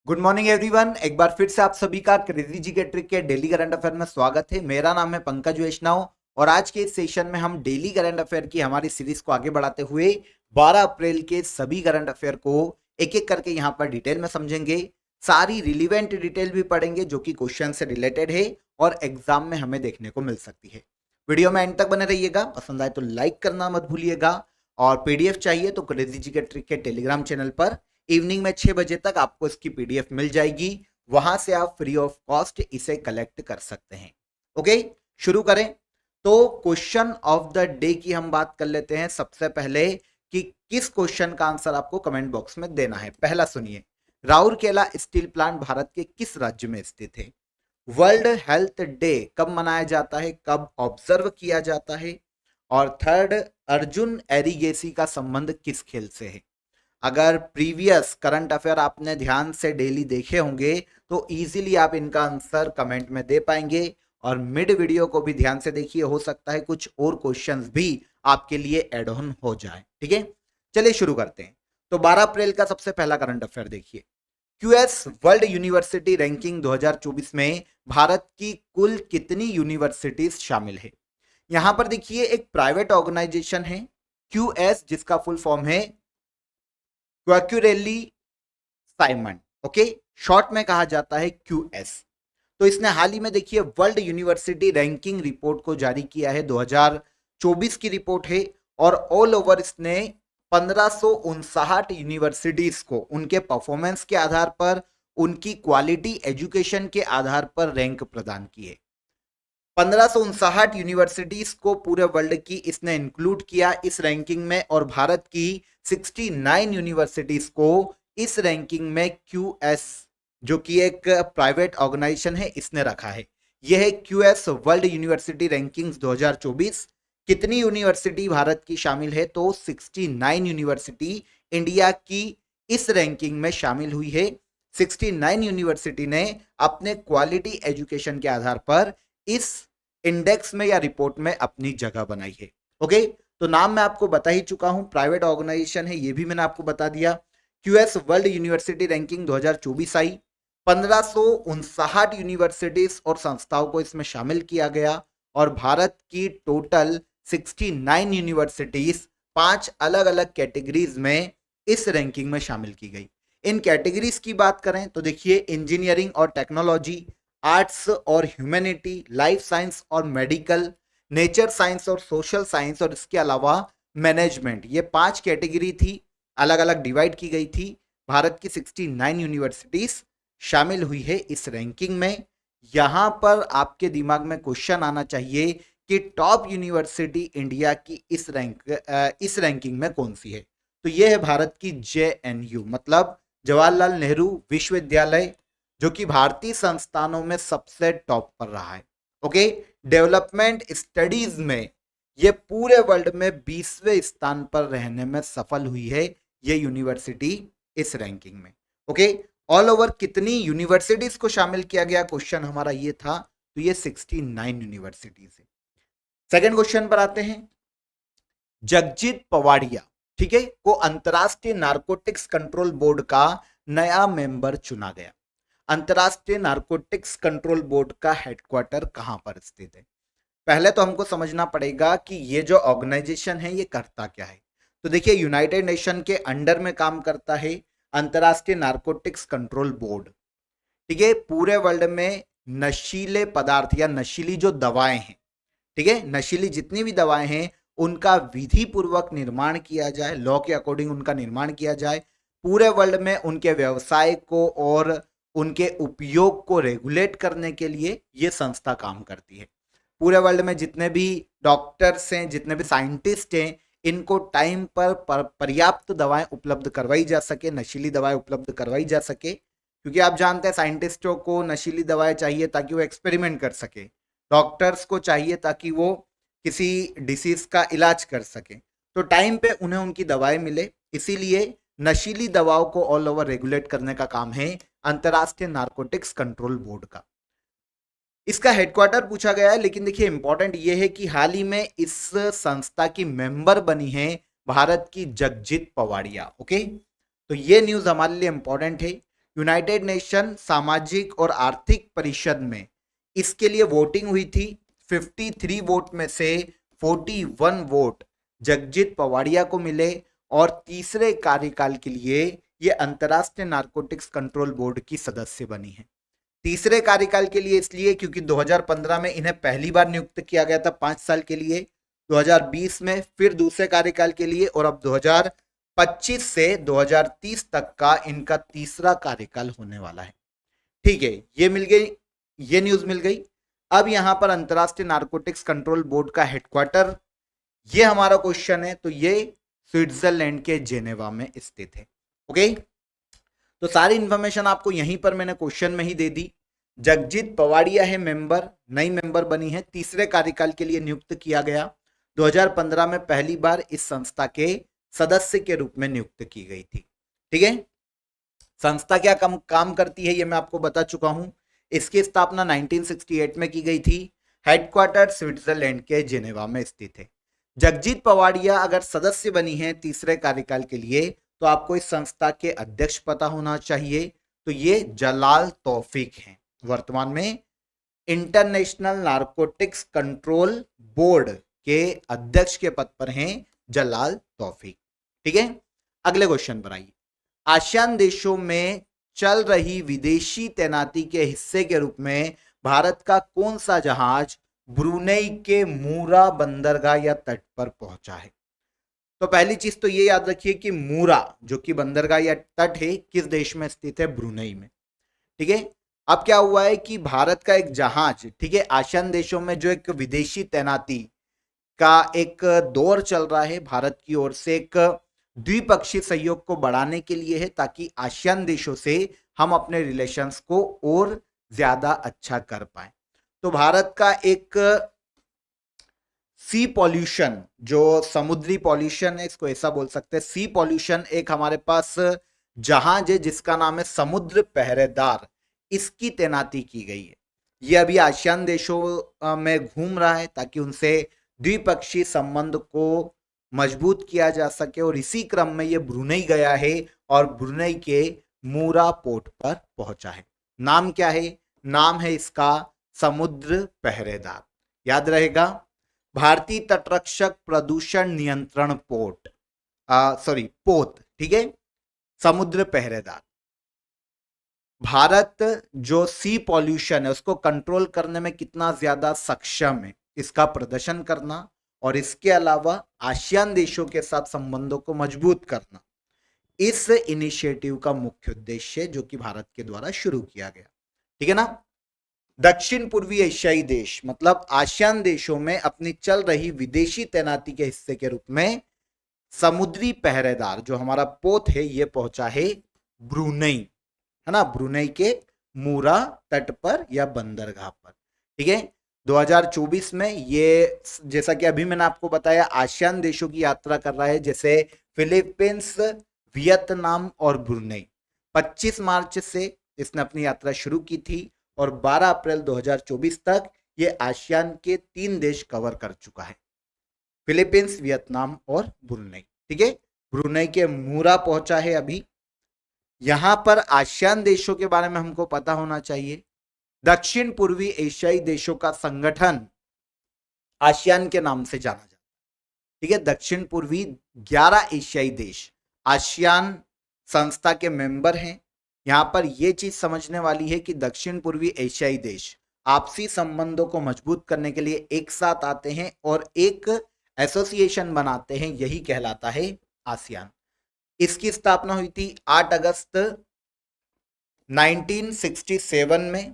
Good morning everyone. एक बार फिर से आप सभी का क्रेजी जी के ट्रिक के डेली करंट अफेयर में स्वागत है। मेरा नाम है पंकज वैष्णव और आज के इस सेशन में हम डेली करंट अफेयर की हमारी सीरीज को आगे बढ़ाते हुए 12 अप्रैल के सभी करंट अफेयर को एक एक करके यहाँ पर डिटेल में समझेंगे। सारी रिलीवेंट डिटेल भी पढ़ेंगे जो कि क्वेश्चन से रिलेटेड है और एग्जाम में हमें देखने को मिल सकती है। वीडियो में एंड तक बने रहिएगा। पसंद आए तो लाइक करना मत भूलिएगा और पीडीएफ चाहिए तो क्रेजी जी के ट्रिक के टेलीग्राम चैनल पर इवनिंग में 6 बजे तक आपको इसकी पीडीएफ मिल जाएगी। वहां से आप फ्री ऑफ कॉस्ट इसे कलेक्ट कर सकते हैं। ओके, शुरू करें। तो क्वेश्चन ऑफ द डे की हम बात कर लेते हैं सबसे पहले कि किस क्वेश्चन का आंसर आपको कमेंट बॉक्स में देना है। पहला सुनिए, राउरकेला स्टील प्लांट भारत के किस राज्य में स्थित है? वर्ल्ड हेल्थ डे कब मनाया जाता है, कब ऑब्जर्व किया जाता है? और थर्ड, अर्जुन एरिगेसी का संबंध किस खेल से है? अगर प्रीवियस करंट अफेयर आपने ध्यान से डेली देखे होंगे तो इजीली आप इनका आंसर कमेंट में दे पाएंगे। और मिड वीडियो को भी ध्यान से देखिए, हो सकता है कुछ और क्वेश्चंस भी आपके लिए एड ऑन हो जाए। ठीक है, चलिए शुरू करते हैं। तो 12 अप्रैल का सबसे पहला करंट अफेयर देखिए। क्यूएस वर्ल्ड यूनिवर्सिटी रैंकिंग 2024 में भारत की कुल कितनी यूनिवर्सिटीज शामिल है? यहां पर देखिए एक प्राइवेट ऑर्गेनाइजेशन है क्यूएस, जिसका फुल फॉर्म है क्वाक्यूरेली साइमन। ओके, शॉर्ट में कहा जाता है क्यूएस। तो इसने हाल ही में देखिए वर्ल्ड यूनिवर्सिटी रैंकिंग रिपोर्ट को जारी किया है। 2024 की रिपोर्ट है और ऑल ओवर इसने 1559 यूनिवर्सिटीज को उनके परफॉर्मेंस के आधार पर, उनकी क्वालिटी एजुकेशन के आधार पर रैंक प्रदान की है। 1559 यूनिवर्सिटीज को पूरे वर्ल्ड की इसने इंक्लूड किया इस रैंकिंग में और भारत की 69 यूनिवर्सिटीज को इस रैंकिंग में क्यूएस, जो कि एक प्राइवेट ऑर्गेनाइजेशन है, इसने रखा है। यह है क्यूएस वर्ल्ड यूनिवर्सिटी रैंकिंग्स 2024। कितनी यूनिवर्सिटी भारत की शामिल है? तो 69 यूनिवर्सिटी इंडिया की इस रैंकिंग में शामिल हुई है। 69 यूनिवर्सिटी ने अपने क्वालिटी एजुकेशन के आधार पर इस इंडेक्स में या रिपोर्ट में अपनी जगह बनाई है। ओके, तो नाम मैं आपको बता ही चुका हूं, प्राइवेट ऑर्गेनाइजेशन है, ये भी मैंने आपको बता दिया। क्यूएस वर्ल्ड यूनिवर्सिटी रैंकिंग 2024 आई। 1559 यूनिवर्सिटीज और संस्थाओं को इसमें शामिल किया गया और भारत की टोटल 69 यूनिवर्सिटीज 5 अलग अलग कैटेगरीज में इस रैंकिंग में शामिल की गई। इन कैटेगरीज की बात करें तो देखिए इंजीनियरिंग और टेक्नोलॉजी, आर्ट्स और ह्यूमैनिटी, लाइफ साइंस और मेडिकल, नेचर साइंस और सोशल साइंस और इसके अलावा मैनेजमेंट, ये 5 कैटेगरी थी, अलग अलग डिवाइड की गई थी। भारत की 69 यूनिवर्सिटीज शामिल हुई है इस रैंकिंग में। यहां पर आपके दिमाग में क्वेश्चन आना चाहिए कि टॉप यूनिवर्सिटी इंडिया की इस रैंकिंग में कौन सी है? तो यह है भारत की जेएनयू, मतलब जवाहरलाल नेहरू विश्वविद्यालय, जो कि भारतीय संस्थानों में सबसे टॉप पर रहा है। ओके, डेवलपमेंट स्टडीज में ये पूरे वर्ल्ड में 20वें स्थान पर रहने में सफल हुई है ये यूनिवर्सिटी इस रैंकिंग में। ओके, ऑल ओवर कितनी यूनिवर्सिटीज को शामिल किया गया, क्वेश्चन हमारा ये था। तो ये 69 यूनिवर्सिटीज है। सेकेंड क्वेश्चन पर आते हैं। जगजीत पवाड़िया, ठीक है, को अंतरराष्ट्रीय नारकोटिक्स कंट्रोल बोर्ड का नया मेंबर चुना गया। अंतरराष्ट्रीय नारकोटिक्स कंट्रोल बोर्ड का हेडक्वार्टर कहां पर स्थित है? पहले तो हमको समझना पड़ेगा कि ये जो ऑर्गेनाइजेशन है ये करता क्या है। तो देखिए यूनाइटेड नेशन के अंडर में काम करता है अंतरराष्ट्रीय नारकोटिक्स कंट्रोल बोर्ड। ठीक है, पूरे वर्ल्ड में नशीले पदार्थ या नशीली जो दवाएं हैं, ठीक है, नशीली जितनी भी दवाएं हैं उनका विधि पूर्वक निर्माण किया जाए, लॉ के अकॉर्डिंग उनका निर्माण किया जाए। पूरे वर्ल्ड में उनके व्यवसाय को और उनके उपयोग को रेगुलेट करने के लिए यह संस्था काम करती है। पूरे वर्ल्ड में जितने भी डॉक्टर्स हैं, जितने भी साइंटिस्ट हैं, इनको टाइम पर पर्याप्त दवाएं उपलब्ध करवाई जा सके, नशीली दवाएं उपलब्ध करवाई जा सके, क्योंकि आप जानते हैं साइंटिस्टों को नशीली दवाएं चाहिए ताकि वो एक्सपेरिमेंट कर सके, डॉक्टर्स को चाहिए ताकि वो किसी डिसीज का इलाज कर सके, तो टाइम पे उन्हें उनकी दवाएं मिले। इसीलिए नशीली दवाओं को ऑल ओवर रेगुलेट करने का काम है अंतरराष्ट्रीय नारकोटिक्स कंट्रोल बोर्ड का। इसका हेडक्वार्टर पूछा गया है, लेकिन देखिए इंपॉर्टेंट ये है कि हाल ही में इस संस्था की मेंबर बनी है भारत की जगजीत पवाड़िया। ओके, तो ये न्यूज हमारे लिए इंपॉर्टेंट है यूनाइटेड नेशन सामाजिक और आर्थिक परिषद में इसके लिए वोटिंग हुई थी। 53 वोट में से 41 वोट जगजीत पवाड़िया को मिले और तीसरे कार्यकाल के लिए ये अंतर्राष्ट्रीय नारकोटिक्स कंट्रोल बोर्ड की सदस्य बनी है। तीसरे कार्यकाल के लिए इसलिए क्योंकि 2015 में इन्हें पहली बार नियुक्त किया गया था 5 साल के लिए, 2020 में फिर दूसरे कार्यकाल के लिए और अब 2025 से 2030 तक का इनका तीसरा कार्यकाल होने वाला है। ठीक है, ये मिल गई, ये न्यूज मिल गई। अब यहां पर अंतर्राष्ट्रीय नारकोटिक्स कंट्रोल बोर्ड का हेडक्वार्टर, ये हमारा क्वेश्चन है, तो ये स्विट्जरलैंड के जेनेवा में स्थित है। ओके, तो सारी इंफॉर्मेशन आपको यहीं पर मैंने क्वेश्चन में ही दे दी। जगजीत पवाड़िया है मेंबर, नई मेंबर बनी है, तीसरे कार्यकाल के लिए नियुक्त किया गया। 2015 में पहली बार इस संस्था के सदस्य के रूप में नियुक्त की गई थी। ठीक है, संस्था क्या काम करती है ये मैं आपको बता चुका हूं। इसकी स्थापना 1968 में की गई थी। हेडक्वार्टर स्विट्जरलैंड के जेनेवा में स्थित है। जगजीत पवाड़िया अगर सदस्य बनी है तीसरे कार्यकाल के लिए तो आपको इस संस्था के अध्यक्ष पता होना चाहिए, तो ये जलाल तौफीक हैं। वर्तमान में इंटरनेशनल नारकोटिक्स कंट्रोल बोर्ड के अध्यक्ष के पद पर हैं जलाल तौफीक। ठीक है, अगले क्वेश्चन पर आइए। आसियान देशों में चल रही विदेशी तैनाती के हिस्से के रूप में भारत का कौन सा जहाज ब्रुनेई के मूरा बंदरगाह या तट पर पहुंचा है? तो पहली चीज तो ये याद रखिए कि मूरा जो कि बंदरगाह या तट है किस देश में स्थित है? ब्रुनेई में। ठीक है, अब क्या हुआ है कि भारत का एक जहाज, ठीक है, आसियान देशों में जो एक विदेशी तैनाती का एक दौर चल रहा है भारत की ओर से, एक द्विपक्षीय सहयोग को बढ़ाने के लिए है ताकि आसियान देशों से हम अपने रिलेशंस को और ज्यादा अच्छा कर पाए। तो भारत का एक सी पॉल्यूशन, जो समुद्री पॉल्यूशन है, इसको ऐसा बोल सकते हैं सी पॉल्यूशन, एक हमारे पास जहाज है जिसका नाम है समुद्र पहरेदार, इसकी तैनाती की गई है। ये अभी आसियान देशों में घूम रहा है ताकि उनसे द्विपक्षीय संबंध को मजबूत किया जा सके और इसी क्रम में ये ब्रुनेई गया है और ब्रुनेई के मूरा पोर्ट पर पहुंचा है। नाम क्या है? नाम है इसका समुद्र पहरेदार। याद रहेगा, भारतीय तटरक्षक प्रदूषण नियंत्रण पोत। ठीक है, समुद्र पहरेदार। भारत जो सी पॉल्यूशन है उसको कंट्रोल करने में कितना ज्यादा सक्षम है, इसका प्रदर्शन करना और इसके अलावा आसियान देशों के साथ संबंधों को मजबूत करना, इस इनिशिएटिव का मुख्य उद्देश्य है जो कि भारत के द्वारा शुरू किया गया। ठीक है ना। दक्षिण पूर्वी एशियाई देश मतलब आसियान देशों में अपनी चल रही विदेशी तैनाती के हिस्से के रूप में समुद्री पहरेदार जो हमारा पोत है ये पहुंचा है ब्रुनेई, है ना, ब्रुनेई के मूरा तट पर या बंदरगाह पर। ठीक है, 2024 में ये, जैसा कि अभी मैंने आपको बताया, आसियान देशों की यात्रा कर रहा है, जैसे फिलीपींस, वियतनाम और ब्रुनेई। 25 मार्च से इसने अपनी यात्रा शुरू की थी और 12 अप्रैल 2024 तक ये आसियान के 3 देश कवर कर चुका है, फिलीपींस, वियतनाम और ब्रुनेई। ठीक है, ब्रुनेई के मूरा पहुंचा है अभी। यहां पर आसियान देशों के बारे में हमको पता होना चाहिए। दक्षिण पूर्वी एशियाई देशों का संगठन आसियान के नाम से जाना जाता है। ठीक है, दक्षिण पूर्वी 11 एशियाई देश आसियान संस्था के मेंबर हैं। यहां पर यह चीज समझने वाली है कि दक्षिण पूर्वी एशियाई देश आपसी संबंधों को मजबूत करने के लिए एक साथ आते हैं और एक एसोसिएशन बनाते हैं, यही कहलाता है आसियान। इसकी स्थापना हुई थी 8 अगस्त 1967 में।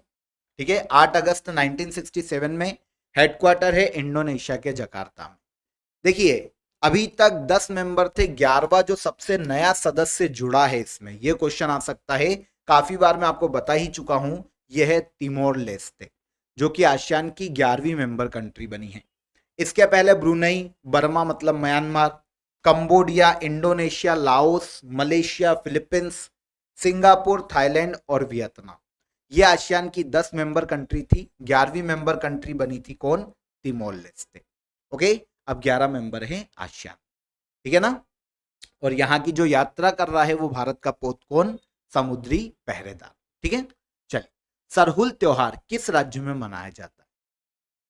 ठीक है, 8 अगस्त 1967 में। हेडक्वार्टर है इंडोनेशिया के जकार्ता में। देखिए, अभी तक 10 मेंबर थे, 11वां जो सबसे नया सदस्य जुड़ा है इसमें, यह क्वेश्चन आ सकता है, काफी बार मैं आपको बता ही चुका हूं, यह है तिमोर लेस्ते जो कि आसियान की 11वीं मेंबर कंट्री बनी है। इसके पहले ब्रुनेई, बर्मा मतलब Myanmar, Cambodia, Indonesia, Laos, Malaysia, Philippines, Singapore, Thailand और वियतनाम, ये आसियान की 10 मेंबर कंट्री थी। 11वीं मेंबर कंट्री बनी थी कौन? Timor Leste. ओके, अब 11 मेंबर हैं आसियान। ठीक है ना। और यहां की जो यात्रा कर रहा है वो भारत का पोत कौन? समुद्री पहरेदार। ठीक है, चलिए सरहुल त्योहार किस राज्य में मनाया जाता है?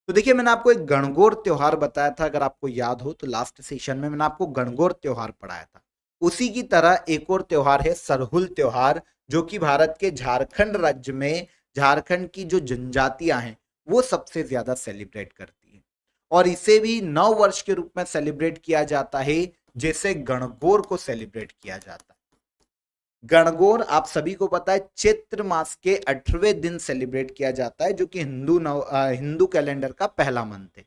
तो देखिए मैंने आपको एक गणगौर त्योहार बताया था, अगर आपको याद हो तो लास्ट सेशन में मैंने आपको गणगौर त्योहार पढ़ाया था। उसी की तरह एक और त्योहार है सरहुल त्योहार, जो कि भारत के झारखंड राज्य में झारखंड की जो जनजातियां हैं वो सबसे ज्यादा सेलिब्रेट करती है, और इसे भी नव वर्ष के रूप में सेलिब्रेट किया जाता है, जैसे गणगौर को सेलिब्रेट किया जाता है। गणगौर आप सभी को पता है चैत्र मास के 18वें दिन सेलिब्रेट किया जाता है, जो कि हिंदू कैलेंडर का पहला मंथ है।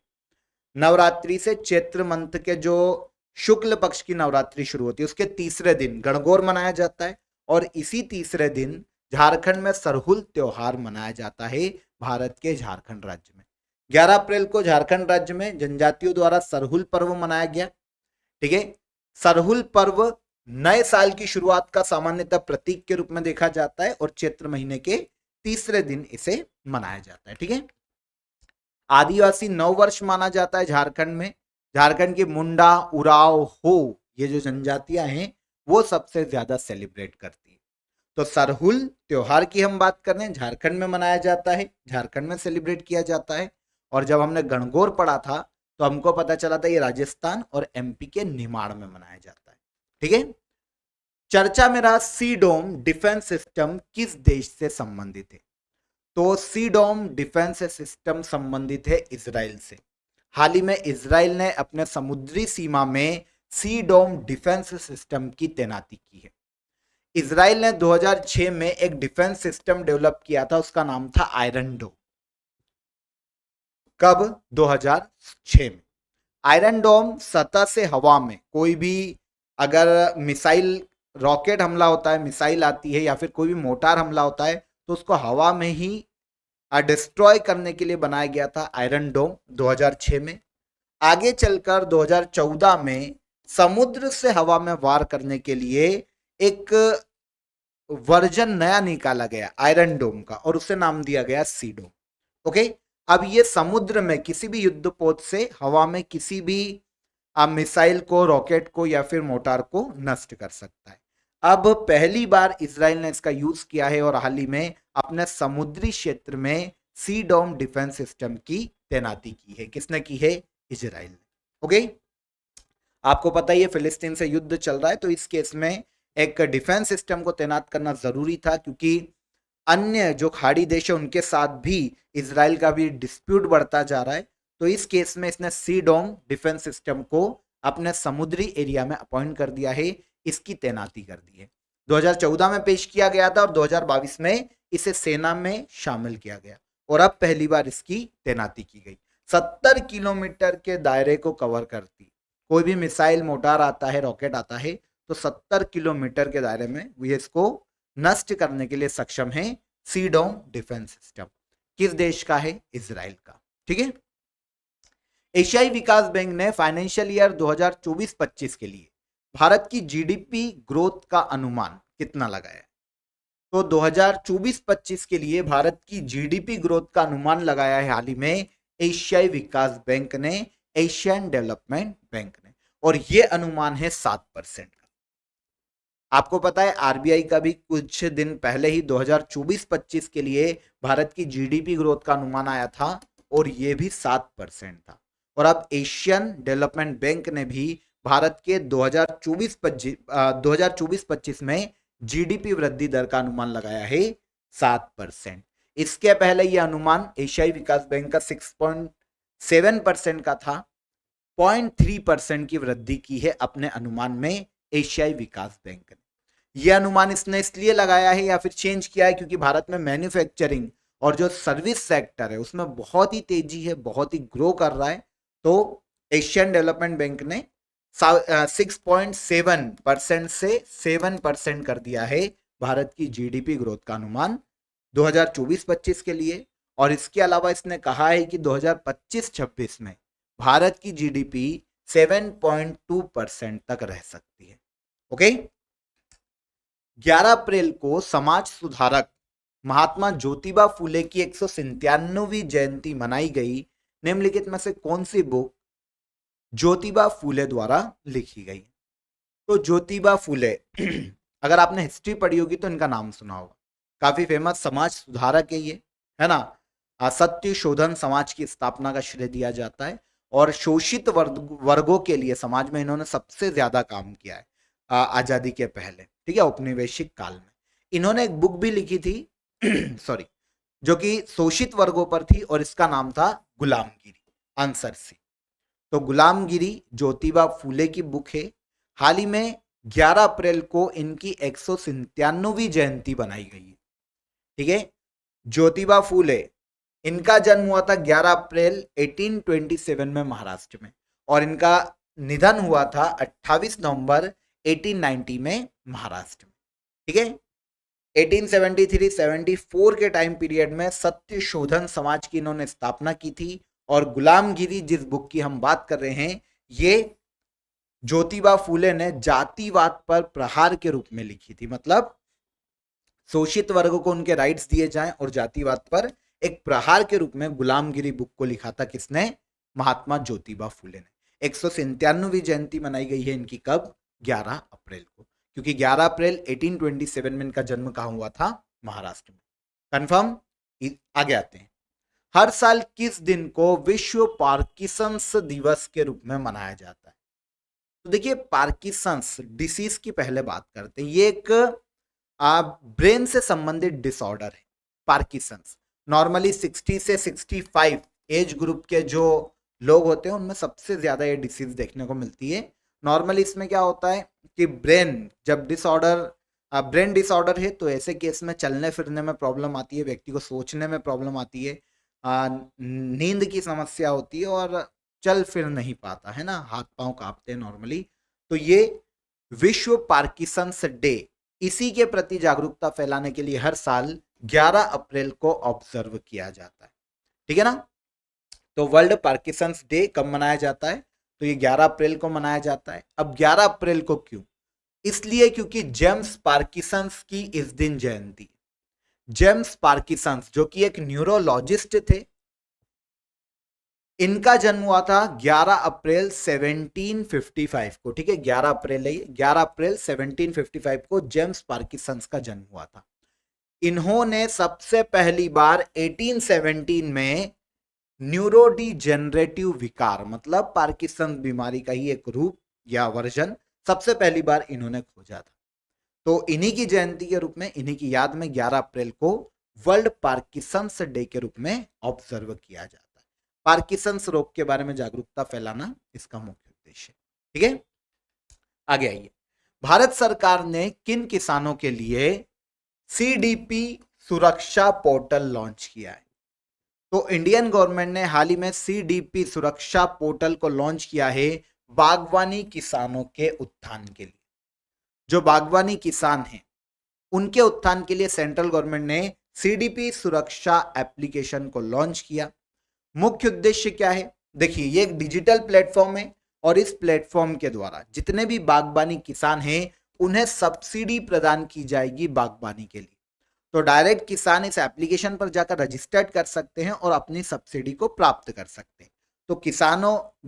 नवरात्रि से चैत्र मंथ के जो शुक्ल पक्ष की नवरात्रि शुरू होती है उसके तीसरे दिन गणगौर मनाया जाता है, और इसी तीसरे दिन झारखंड में सरहुल त्योहार मनाया जाता है भारत के झारखंड राज्य में। 11 अप्रैल को झारखंड राज्य में जनजातियों द्वारा सरहुल पर्व मनाया गया। ठीक है, सरहुल पर्व नए साल की शुरुआत का सामान्यतः प्रतीक के रूप में देखा जाता है, और चैत्र महीने के तीसरे दिन इसे मनाया जाता है। ठीक है, आदिवासी नव वर्ष माना जाता है झारखंड में। झारखंड की मुंडा, उराव, हो, ये जो जनजातियां हैं वो सबसे ज्यादा सेलिब्रेट करती है। तो सरहुल त्योहार की हम बात कर रहे हैं, झारखंड में मनाया जाता है, झारखंड में सेलिब्रेट किया जाता है। और जब हमने गणगौर पढ़ा था तो हमको पता चला था ये राजस्थान और एमपी के निमाड़ में मनाया जाता है। ठीक है, चर्चा में रहा सी डोम डिफेंस सिस्टम किस देश से संबंधित है? तो सी डोम डिफेंस सिस्टम संबंधित है इजराइल से। हाल ही में इजराइल ने अपने समुद्री सीमा में सी डोम डिफेंस सिस्टम की तैनाती की है। इजराइल ने 2006 में एक डिफेंस सिस्टम डेवलप किया था, उसका नाम था आयरन डोम। कब? 2006 में। आयरन डोम सतह से हवा में कोई भी अगर मिसाइल, रॉकेट हमला होता है, मिसाइल आती है या फिर कोई भी मोटार हमला होता है तो उसको हवा में ही डिस्ट्रॉय करने के लिए बनाया गया था आयरन डोम 2006 में। आगे चलकर 2014 में समुद्र से हवा में वार करने के लिए एक वर्जन नया निकाला गया आयरन डोम का, और उसे नाम दिया गया सी डोम। ओके, अब ये समुद्र में किसी भी युद्धपोत से हवा में किसी भी मिसाइल को, रॉकेट को या फिर मोटार को नष्ट कर सकता है। अब पहली बार इजराइल ने इसका यूज किया है, और हाल ही में अपने समुद्री क्षेत्र में सी डोम डिफेंस सिस्टम की तैनाती की है। किसने की है? इजराइल ने। ओके, आपको पता ही है फिलिस्तीन से युद्ध चल रहा है, तो इस केस में एक डिफेंस सिस्टम को तैनात करना जरूरी था, क्योंकि अन्य जो खाड़ी देश है उनके साथ भी इजराइल का भी डिस्प्यूट बढ़ता जा रहा है। तो इस केस में इसने सी डोम डिफेंस सिस्टम को अपने समुद्री एरिया में अपॉइंट कर दिया है, इसकी तैनाती कर दी है। 2014 में पेश किया गया था और 2022 में इसे सेना में शामिल किया गया, और अब पहली बार इसकी तैनाती की गई। 70 किलोमीटर के दायरे को कवर करती, कोई भी मिसाइल, मोटार आता है, रॉकेट आता है तो 70 किलोमीटर के दायरे में ये इसको नष्ट करने के लिए सक्षम है। सी डोम डिफेंस सिस्टम किस देश का है? इजराइल का। ठीक है, एशियाई विकास बैंक ने फाइनेंशियल ईयर 2024-25 के लिए भारत की जीडीपी ग्रोथ का अनुमान कितना लगाया है? तो 2024-25 के लिए भारत की जीडीपी ग्रोथ का अनुमान लगाया है हाल ही में एशियाई विकास बैंक ने, एशियन डेवलपमेंट बैंक ने, और यह अनुमान है 7% का। आपको पता है आरबीआई का भी कुछ दिन पहले ही 2024-25 के लिए भारत की जीडीपी ग्रोथ का अनुमान आया था, और यह भी 7% था। और अब एशियन डेवलपमेंट बैंक ने भी भारत के 2024-25 में जीडीपी वृद्धि दर का अनुमान लगाया है 7%। इसके पहले यह अनुमान एशियाई विकास बैंक का 6.7% का था। 0.3% की वृद्धि की है अपने अनुमान में एशियाई विकास बैंक ने। यह अनुमान इसने इसलिए लगाया है या फिर चेंज किया है क्योंकि भारत में मैन्युफैक्चरिंग और जो सर्विस सेक्टर है उसमें बहुत ही तेजी है, बहुत ही ग्रो कर रहा है। तो एशियन डेवलपमेंट बैंक ने 6.7% से 7% कर दिया है भारत की जीडीपी ग्रोथ का अनुमान 2024-25 के लिए। और इसके अलावा इसने कहा है कि 2025-26 में भारत की जीडीपी 7.2% तक रह सकती है। ओके, 11 अप्रैल को समाज सुधारक महात्मा ज्योतिबा फूले की 197वीं जयंती मनाई गई। निम्नलिखित में से कौन सी बुक ज्योतिबा फूले द्वारा लिखी गई? तो ज्योतिबा फूले अगर आपने हिस्ट्री पढ़ी होगी तो इनका नाम सुना होगा, काफी फेमस समाज सुधारक है ये, है ना। सत्य शोधन समाज की स्थापना का श्रेय दिया जाता है और शोषित वर्गों के लिए समाज में इन्होंने सबसे ज्यादा काम किया है आजादी के पहले, ठीक है, औपनिवेशिक काल में। इन्होंने एक बुक भी लिखी थी सॉरी, जो कि शोषित वर्गों पर थी और इसका नाम था गुलामगिरी। Answer c. तो गुलामगिरी ज्योतिबा फूले की बुक है। हाल ही में 11 अप्रैल को इनकी 197वीं जयंती बनाई गई है, ठीक है। ज्योतिबा फूले, इनका जन्म हुआ था 11 अप्रैल 1827 में महाराष्ट्र में, और इनका निधन हुआ था 28 नवंबर 1890 में महाराष्ट्र में, ठीक है। 1873-74 के टाइम पीरियड में सत्य शोधन समाज की इन्होंने स्थापना की थी, और गुलामगिरी जिस बुक की हम बात कर रहे हैं, ये ज्योतिबा फूले ने जातिवाद पर प्रहार के रूप में लिखी थी। मतलब शोषित वर्गों को उनके राइट्स दिए जाएं और जातिवाद पर एक प्रहार के रूप में गुलामगिरी बुक को लिखा था किसने? महात्मा ज्योतिबा फूले ने। 197वीं जयंती मनाई गई है इनकी, कब? 11 अप्रैल को, क्योंकि 11 अप्रैल 1827 में इनका जन्म कहाँ हुआ था? महाराष्ट्र में। कंफर्म? आगे आते हैं। हर साल किस दिन को विश्व पार्किंसंस दिवस के रूप में मनाया जाता है? तो देखिए, पार्किंसंस डिसीज की पहले बात करते हैं। ये एक ब्रेन से संबंधित डिसऑर्डर है पार्किंसंस। नॉर्मली 60 से 65 एज ग्रुप के जो लोग होते हैं उनमें सबसे ज्यादा ये डिसीज देखने को मिलती है। नॉर्मली इसमें क्या होता है कि ब्रेन जब ब्रेन डिसऑर्डर है तो ऐसे केस में चलने फिरने में प्रॉब्लम आती है, व्यक्ति को सोचने में प्रॉब्लम आती है, नींद की समस्या होती है और चल फिर नहीं पाता है ना, हाथ पांव कांपते हैं नॉर्मली। तो ये विश्व पार्किंसंस डे, इसी के प्रति जागरूकता फैलाने के लिए हर साल 11 अप्रैल को ऑब्जर्व किया जाता है, ठीक है ना। तो वर्ल्ड पार्किंसंस डे कब मनाया जाता है? तो ये 11 अप्रैल को मनाया जाता है। अब 11 अप्रैल को क्यों? इसलिए क्योंकि जेम्स पार्किंसंस की इस दिन जयंती। जेम्स पार्किंसंस जो कि एक न्यूरोलॉजिस्ट थे, इनका जन्म हुआ था 11 अप्रैल 1755 को, ठीक है। 11 अप्रैल 1755 को जेम्स पार्किंसंस का जन्म हुआ था। इन्होंने सबसे पहली बार 1817 में न्यूरोडिजेनरेटिव विकार, मतलब पार्किंसंस बीमारी का ही एक रूप या वर्जन, सबसे पहली बार इन्होंने खोजा था। तो इन्हीं की जयंती के रूप में, इन्हीं की याद में 11 अप्रैल को वर्ल्ड पार्किंसंस डे के रूप में ऑब्जर्व किया जाता है। पार्किंसंस रोग के बारे में जागरूकता फैलाना इसका मुख्य उद्देश्य है, ठीक है। आगे आइए। भारत सरकार ने किन किसानों के लिए सीडीपी सुरक्षा पोर्टल लॉन्च किया है? तो इंडियन गवर्नमेंट ने हाल ही में सीडीपी सुरक्षा पोर्टल को लॉन्च किया है बागवानी किसानों के उत्थान के लिए। जो बागवानी किसान हैं उनके उत्थान के लिए सेंट्रल गवर्नमेंट ने सीडीपी सुरक्षा एप्लीकेशन को लॉन्च किया। मुख्य उद्देश्य क्या है? देखिए, ये एक डिजिटल प्लेटफॉर्म है और इस प्लेटफॉर्म के द्वारा जितने भी बागवानी किसान हैं उन्हें सब्सिडी प्रदान की जाएगी बागवानी के लिए। तो डायरेक्ट किसान इस एप्लीकेशन पर जाकर रजिस्टर्ड कर सकते हैं और अपनी सब्सिडी को प्राप्त कर सकते हैं। तो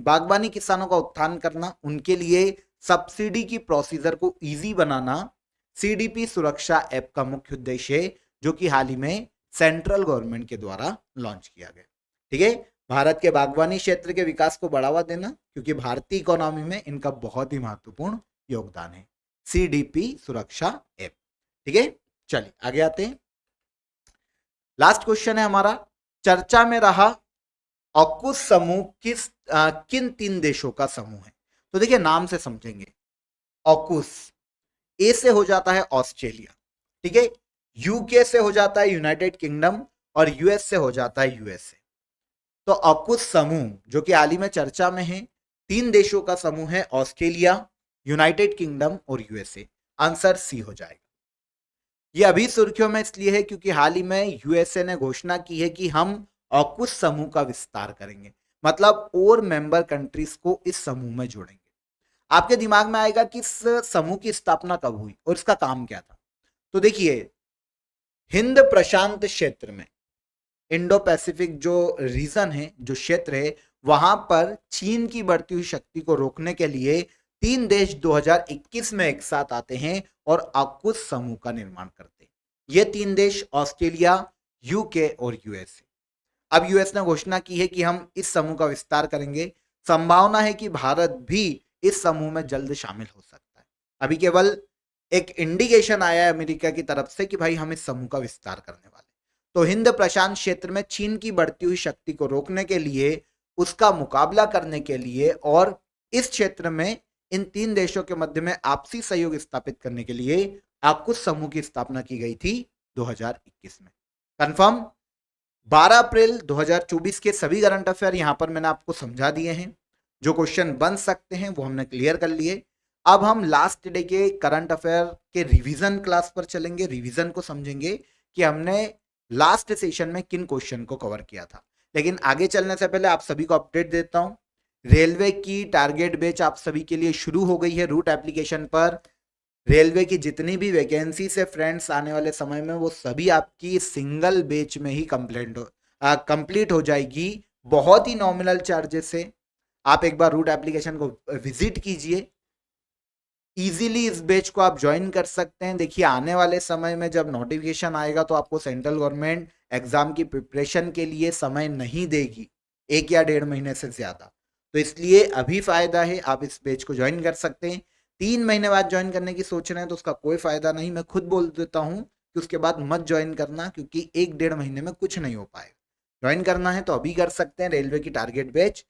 बागवानी किसानों का उत्थान करना, उनके लिए सब्सिडी की प्रोसीजर को इजी बनाना सीडीपी सुरक्षा ऐप का मुख्य उद्देश्य है, जो कि हाल ही में सेंट्रल गवर्नमेंट के द्वारा लॉन्च किया गया, ठीक है। भारत के बागवानी क्षेत्र के विकास को बढ़ावा देना, क्योंकि भारतीय इकोनॉमी में इनका बहुत ही महत्वपूर्ण योगदान है, सीडीपी सुरक्षा ऐप, ठीक है। चलिए आगे आते हैं। लास्ट क्वेश्चन है हमारा, चर्चा में रहा ऑकुस समूह किन 3 देशों का समूह है? तो देखिए, नाम से समझेंगे। ऑकुस, ए से हो जाता है ऑस्ट्रेलिया, ठीक है। यूके से हो जाता है यूनाइटेड किंगडम और यूएस से हो जाता है यूएसए। तो ऑकुस समूह जो कि हाल ही में चर्चा में है, 3 देशों का समूह है, ऑस्ट्रेलिया, यूनाइटेड किंगडम और यूएसए। आंसर सी हो जाएगा। ये अभी सुर्खियों में इसलिए है क्योंकि हाल ही में यूएसए ने घोषणा की है कि हम ऑकुस समूह का विस्तार करेंगे, मतलब और मेंबर कंट्रीज को इस समूह में जोड़ेंगे। आपके दिमाग में आएगा कि इस समूह की स्थापना कब हुई और इसका काम क्या था? तो देखिए, हिंद प्रशांत क्षेत्र में, इंडो पैसिफिक जो रीजन है, जो क्षेत्र है, वहां पर चीन की बढ़ती हुई शक्ति को रोकने के लिए तीन देश 2021 में एक साथ आते हैं और AUKUS समूह का निर्माण करते हैं। ये तीन देश ऑस्ट्रेलिया, यूके और यूएसए। अब यूएस ने घोषणा की है कि हम इस समूह का विस्तार करेंगे। संभावना है कि भारत भी इस समूह में जल्द शामिल हो सकता है। अभी केवल एक इंडिकेशन आया है अमेरिका की तरफ से कि भाई हम इस समूह का विस्तार करने वाले। तो हिंद प्रशांत क्षेत्र में चीन की बढ़ती हुई शक्ति को रोकने के लिए, उसका मुकाबला करने के लिए और इस क्षेत्र में इन तीन देशों के मध्य में आपसी सहयोग स्थापित करने के लिए AUKUS समूह की स्थापना की गई थी 2021 में। कंफर्म। 12 अप्रैल 2024 के सभी करंट अफेयर यहां पर मैंने आपको समझा दिए हैं। जो क्वेश्चन बन सकते हैं वो हमने क्लियर कर लिए। अब हम लास्ट डे के करंट अफेयर के रिवीजन क्लास पर चलेंगे, रिवीजन को समझेंगे कि हमने लास्ट सेशन में किन क्वेश्चन को कवर किया था। लेकिन आगे चलने से पहले आप सभी को अपडेट देता हूं। रेलवे की टारगेट बैच आप सभी के लिए शुरू हो गई है रूट एप्लीकेशन पर। रेलवे की जितनी भी वैकेंसी से फ्रेंड्स आने वाले समय में वो सभी आपकी सिंगल बैच में ही कंप्लीट हो जाएगी, बहुत ही नॉमिनल चार्जेस से। आप एक बार रूट एप्लीकेशन को विजिट कीजिए, इजीली इस बैच को आप ज्वाइन कर सकते हैं। देखिए आने वाले समय में जब नोटिफिकेशन आएगा तो आपको सेंट्रल गवर्नमेंट एग्जाम की प्रिपरेशन के लिए समय नहीं देगी 1 या 1.5 महीने से ज्यादा। तो इसलिए अभी फायदा है, आप इस बैच को ज्वाइन कर सकते हैं। 3 महीने बाद ज्वाइन करने की सोच रहे हैं तो उसका कोई फायदा नहीं। मैं खुद बोल देता हूं कि उसके बाद मत ज्वाइन करना, क्योंकि 1-1.5 महीने में कुछ नहीं हो पाएगा। ज्वाइन करना है तो अभी कर सकते हैं रेलवे की टारगेट बैच।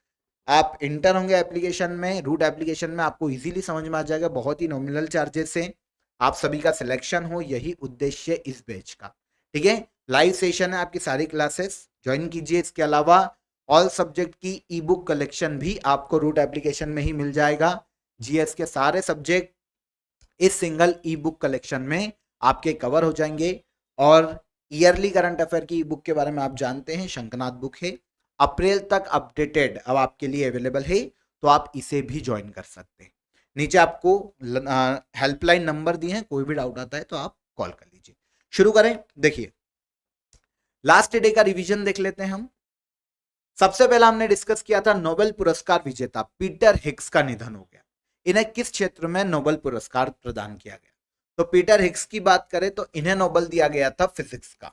आप इंटर होंगे एप्लीकेशन में, रूट एप्लीकेशन में, आपको इजीली समझ में आ जाएगा, बहुत ही नॉमिनल चार्जेस से आप सभी का सिलेक्शन हो, यही उद्देश्य इस बैच का। ठीक है, लाइव सेशन है, आपकी सारी क्लासेस ज्वाइन कीजिए। इसके अलावा ऑल सब्जेक्ट की ई बुक कलेक्शन भी आपको रूट एप्लीकेशन में ही मिल जाएगा। जीएस के सारे सब्जेक्ट इस सिंगल ई बुक कलेक्शन में आपके कवर हो जाएंगे। और ईयरली करंट अफेयर की ई बुक के बारे में आप जानते हैं, शंकनाथ बुक है, अप्रैल तक अपडेटेड अब आपके लिए अवेलेबल है, तो आप इसे भी ज्वाइन कर सकते हैं। नीचे आपको हेल्पलाइन नंबर दिए हैं, कोई भी डाउट आता है तो आप कॉल कर लीजिए। शुरू करें। देखिए लास्ट डे का रिवीजन देख लेते हैं हम। सबसे पहला हमने डिस्कस किया था नोबेल पुरस्कार विजेता पीटर हिग्स का निधन हो गया। इन्हें किस क्षेत्र में नोबेल पुरस्कार प्रदान किया गया? तो पीटर हिग्स की बात करें तो इन्हें नोबेल दिया गया था फिजिक्स का।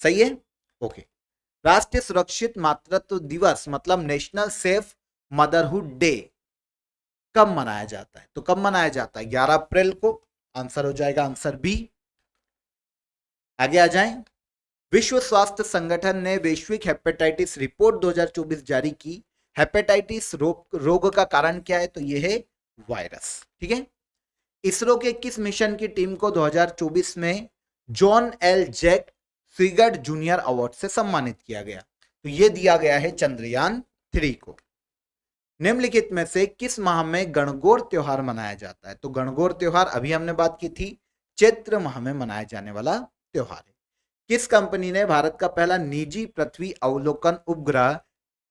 सही है, ओके। राष्ट्रीय सुरक्षित मातृत्व दिवस मतलब नेशनल सेफ मदरहुड डे कब मनाया जाता है? तो कब मनाया जाता है? 11 अप्रैल को। आंसर हो जाएगा आंसर बी। आगे आ जाएं। विश्व स्वास्थ्य संगठन ने वैश्विक हेपेटाइटिस रिपोर्ट 2024 जारी की। हेपेटाइटिस रोग का कारण क्या है? तो यह है वायरस। ठीक है। इसरो के किस मिशन की टीम को 2024 में John L Jack Swigert junior award से सम्मानित किया गया? तो यह दिया गया है चंद्रयान 3 को। निम्नलिखित में से किस माह में गणगौर त्योहार मनाया जाता है? तो गणगौर त्योहार अभी हमने बात की थी, चैत्र माह में मनाया जाने वाला त्योहार है। किस कंपनी ने भारत का पहला निजी पृथ्वी अवलोकन उपग्रह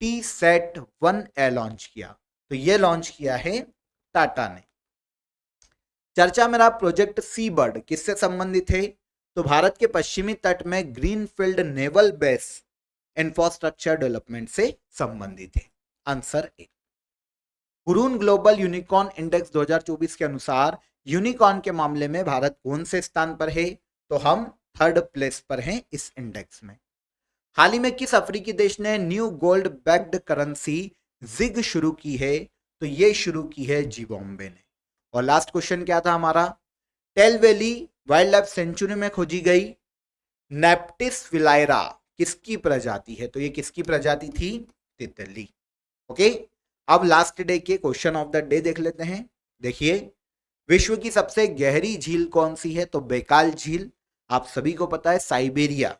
TSAT-1A लॉन्च किया? तो यह लॉन्च किया है टाटा ने। चर्चा में रहा प्रोजेक्ट सी बर्ड किससे संबंधित है? तो भारत के पश्चिमी तट में greenfield naval base infrastructure development से संबंधित है। Answer A. Hurun global unicorn index 2024 के अनुसार यूनिकॉर्न के मामले में भारत कौन से स्थान पर है? तो हम 3rd प्लेस पर हैं इस इंडेक्स में। हाल ही में किस अफ्रीकी देश ने new gold backed currency ZiG शुरू की है? तो ये शुरू की है जिम्बाब्वे ने। और लास्ट क्वेश्चन क्या था हमारा? Tale valley wildlife sanctuary में खोजी गई नेप्टिस विलायरा किसकी प्रजाति है? तो ये किसकी प्रजाति थी? तितली। ओके। अब लास्ट डे के क्वेश्चन ऑफ द डे देख लेते हैं। देखिए विश्व की सबसे गहरी झील कौन सी है? तो बैकाल झील। आप सभी को पता है साइबेरिया,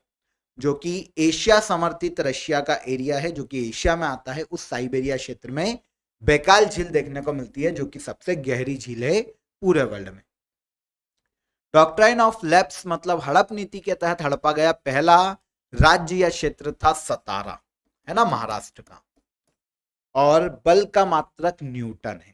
जो कि एशिया समर्थित रशिया का एरिया है, जो कि एशिया में आता है, उस साइबेरिया क्षेत्र में बैकाल झील देखने को मिलती है, जो कि सबसे गहरी झील है पूरे वर्ल्ड में। डॉक्ट्राइन ऑफ लैप्स मतलब हड़प नीति के तहत हड़पा गया पहला राज्य या क्षेत्र था सतारा, है ना, महाराष्ट्र का। और बल का मात्रक न्यूटन है।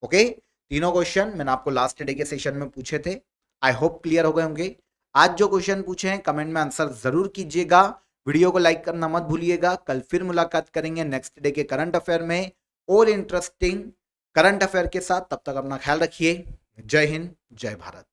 ओके, तीनों क्वेश्चन मैंने आपको लास्ट डे के सेशन में पूछे थे। आई होप क्लियर हो गए होंगे। आज जो क्वेश्चन पूछे हैं कमेंट में आंसर जरूर कीजिएगा। वीडियो को लाइक करना मत भूलिएगा। कल फिर मुलाकात करेंगे नेक्स्ट डे के करंट अफेयर में और इंटरेस्टिंग करंट अफेयर के साथ। तब तक अपना ख्याल रखिए। जय हिंद, जय भारत।